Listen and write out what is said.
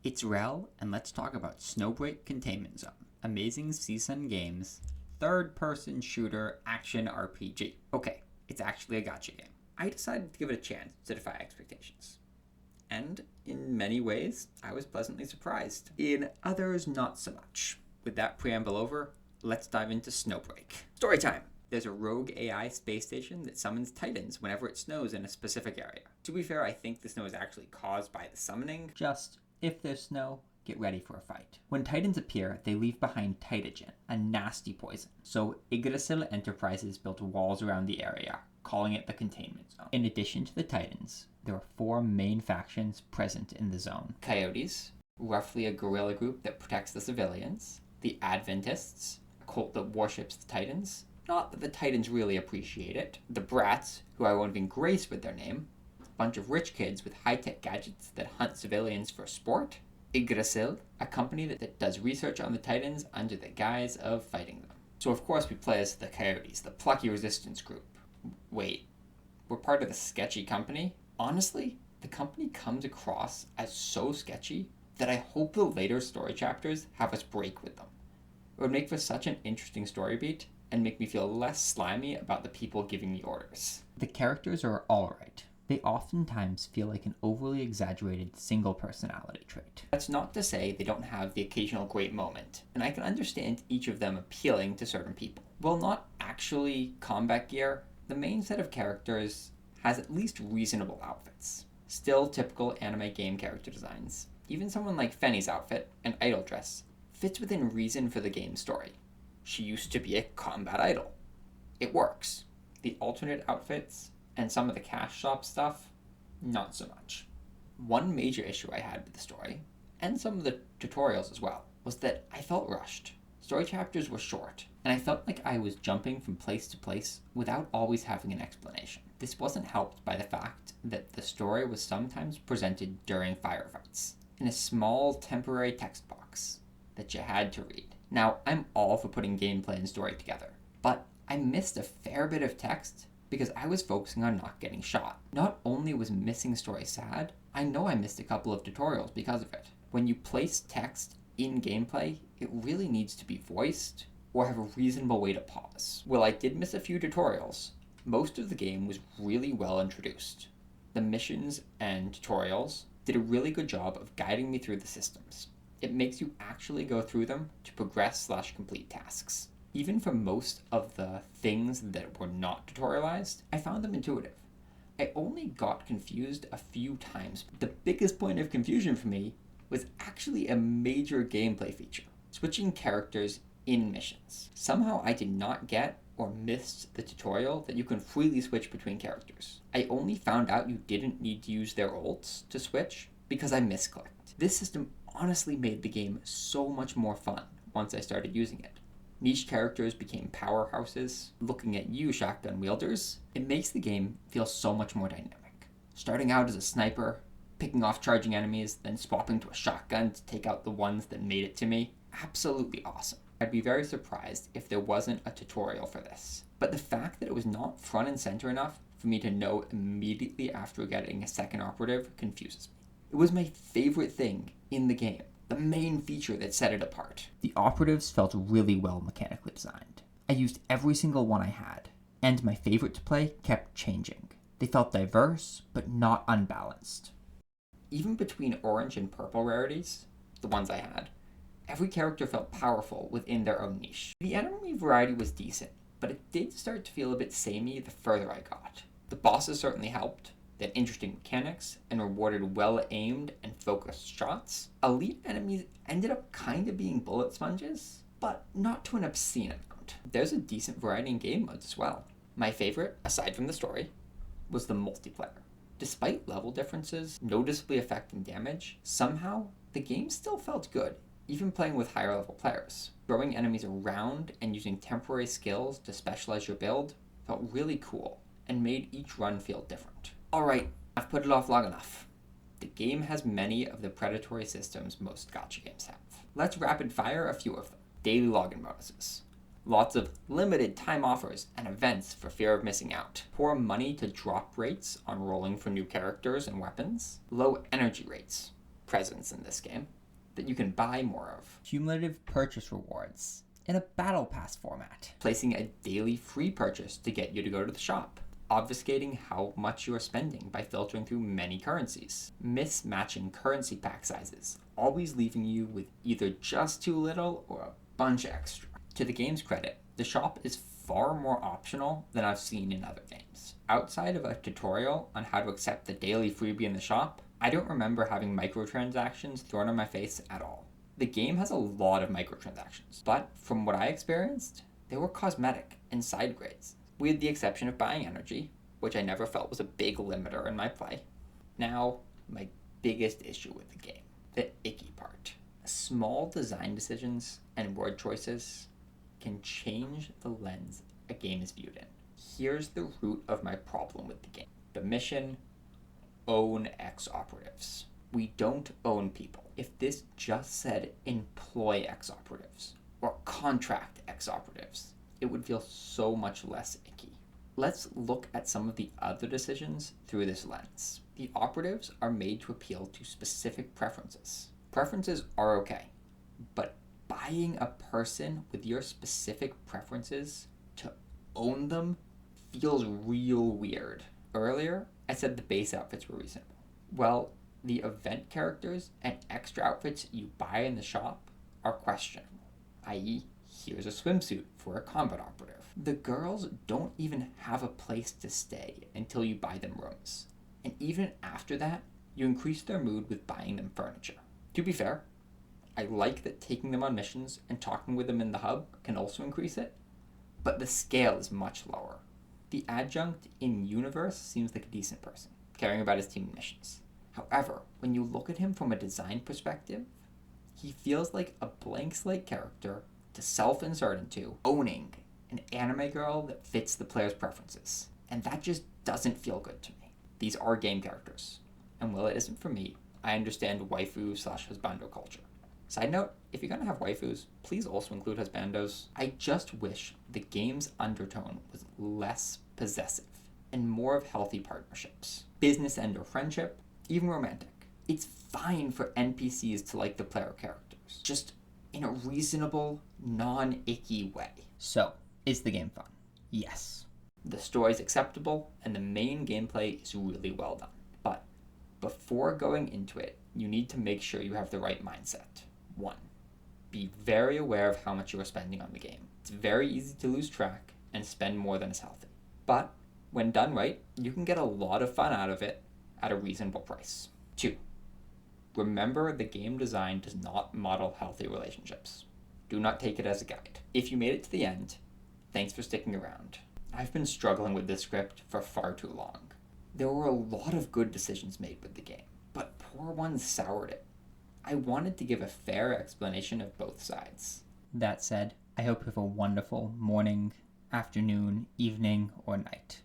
It's Rell, and let's talk about Snowbreak Containment Zone, Amazing Seasun Games, third-person shooter action RPG. Okay, it's actually a gacha game. I decided to give it a chance to defy expectations. And in many ways, I was pleasantly surprised. In others, not so much. With that preamble over, let's dive into Snowbreak. Story time! There's a rogue AI space station that summons titans whenever it snows in a specific area. To be fair, I think the snow is actually caused by the summoning. Just, if there's snow, get ready for a fight. When titans appear, they leave behind Titagen, a nasty poison. So Yggdrasil Enterprises built walls around the area, calling it the Containment Zone. In addition to the titans, there are 4 main factions present in the zone. Coyotes, roughly a guerrilla group that protects the civilians. The Adventists, a cult that worships the titans. Not that the titans really appreciate it. The Brats, who I won't even grace with their name. A bunch of rich kids with high-tech gadgets that hunt civilians for sport. Yggdrasil, a company that does research on the titans under the guise of fighting them. So of course we play as the Coyotes, the plucky resistance group. Wait, we're part of the sketchy company? Honestly, the company comes across as so sketchy that I hope the later story chapters have us break with them. It would make for such an interesting story beat and make me feel less slimy about the people giving me orders. The characters are alright. They oftentimes feel like an overly exaggerated single personality trait. That's not to say they don't have the occasional great moment, and I can understand each of them appealing to certain people. While not actually combat gear, the main set of characters has at least reasonable outfits. Still typical anime game character designs. Even someone like Fenny's outfit, an idol dress, fits within reason for the game's story. She used to be a combat idol. It works. The alternate outfits and some of the cash shop stuff, not so much. One major issue I had with the story, and some of the tutorials as well, was that I felt rushed. Story chapters were short, and I felt like I was jumping from place to place without always having an explanation. This wasn't helped by the fact that the story was sometimes presented during firefights, in a small temporary text box that you had to read. Now, I'm all for putting gameplay and story together, but I missed a fair bit of text because I was focusing on not getting shot. Not only was missing story sad, I know I missed a couple of tutorials because of it. When you place text in gameplay, it really needs to be voiced or have a reasonable way to pause. While I did miss a few tutorials, most of the game was really well introduced. The missions and tutorials did a really good job of guiding me through the systems. It makes you actually go through them to progress/complete tasks. Even for most of the things that were not tutorialized, I found them intuitive. I only got confused a few times. The biggest point of confusion for me was actually a major gameplay feature, switching characters in missions. Somehow I did not get or missed the tutorial that you can freely switch between characters. I only found out you didn't need to use their ults to switch because I misclicked. This system honestly made the game so much more fun once I started using it. Niche characters became powerhouses. Looking at you, shotgun wielders, it makes the game feel so much more dynamic. Starting out as a sniper, picking off charging enemies, then swapping to a shotgun to take out the ones that made it to me, absolutely awesome. I'd be very surprised if there wasn't a tutorial for this. But the fact that it was not front and center enough for me to know immediately after getting a second operative confuses me. It was my favorite thing in the game, the main feature that set it apart. The operatives felt really well mechanically designed. I used every single one I had, and my favorite to play kept changing. They felt diverse, but not unbalanced. Even between orange and purple rarities, the ones I had, every character felt powerful within their own niche. The enemy variety was decent, but it did start to feel a bit samey the further I got. The bosses certainly helped. They had interesting mechanics and rewarded well-aimed and focused shots. Elite enemies ended up kind of being bullet sponges, but not to an obscene amount. There's a decent variety in game modes as well. My favorite, aside from the story, was the multiplayer. Despite level differences noticeably affecting damage, somehow the game still felt good, even playing with higher level players. Throwing enemies around and using temporary skills to specialize your build felt really cool and made each run feel different. Alright, I've put it off long enough. The game has many of the predatory systems most gacha games have. Let's rapid fire a few of them. Daily login bonuses. Lots of limited time offers and events for fear of missing out. Poor money to drop rates on rolling for new characters and weapons. Low energy rates. presents in this game that you can buy more of. Cumulative purchase rewards in a battle pass format. Placing a daily free purchase to get you to go to the shop. Obfuscating how much you are spending by filtering through many currencies. Mismatching currency pack sizes, always leaving you with either just too little or a bunch extra. To the game's credit, the shop is far more optional than I've seen in other games. Outside of a tutorial on how to accept the daily freebie in the shop, I don't remember having microtransactions thrown in my face at all. The game has a lot of microtransactions, but from what I experienced, they were cosmetic and side grades, with the exception of buying energy, which I never felt was a big limiter in my play. Now, my biggest issue with the game, the icky part. Small design decisions and word choices can change the lens a game is viewed in. Here's the root of my problem with the game. The mission, own ex-operatives. We don't own people. If this just said employ ex-operatives or contract ex-operatives, it would feel so much less icky. Let's look at some of the other decisions through this lens. The operatives are made to appeal to specific preferences. Preferences are okay, but buying a person with your specific preferences to own them feels real weird. Earlier, I said the base outfits were reasonable. Well, the event characters and extra outfits you buy in the shop are questionable, i.e., here's a swimsuit for a combat operative. The girls don't even have a place to stay until you buy them rooms. And even after that, you increase their mood with buying them furniture. To be fair, I like that taking them on missions and talking with them in the hub can also increase it, but the scale is much lower. The adjunct in universe seems like a decent person, caring about his team missions. However, when you look at him from a design perspective, he feels like a blank slate character to self-insert into, owning an anime girl that fits the player's preferences. And that just doesn't feel good to me. These are game characters, and while it isn't for me, I understand waifu/husbando culture. Side note, if you're gonna have waifus, please also include husbandos. I just wish the game's undertone was less possessive and more of healthy partnerships. Business end or friendship, even romantic. It's fine for NPCs to like the player characters, just in a reasonable, non-icky way. So, is the game fun? Yes. The story's acceptable, and the main gameplay is really well done. But before going into it, you need to make sure you have the right mindset. 1. Be very aware of how much you are spending on the game. It's very easy to lose track and spend more than is healthy. But when done right, you can get a lot of fun out of it at a reasonable price. 2. Remember, the game design does not model healthy relationships. Do not take it as a guide. If you made it to the end, thanks for sticking around. I've been struggling with this script for far too long. There were a lot of good decisions made with the game, but poor ones soured it. I wanted to give a fair explanation of both sides. That said, I hope you have a wonderful morning, afternoon, evening, or night.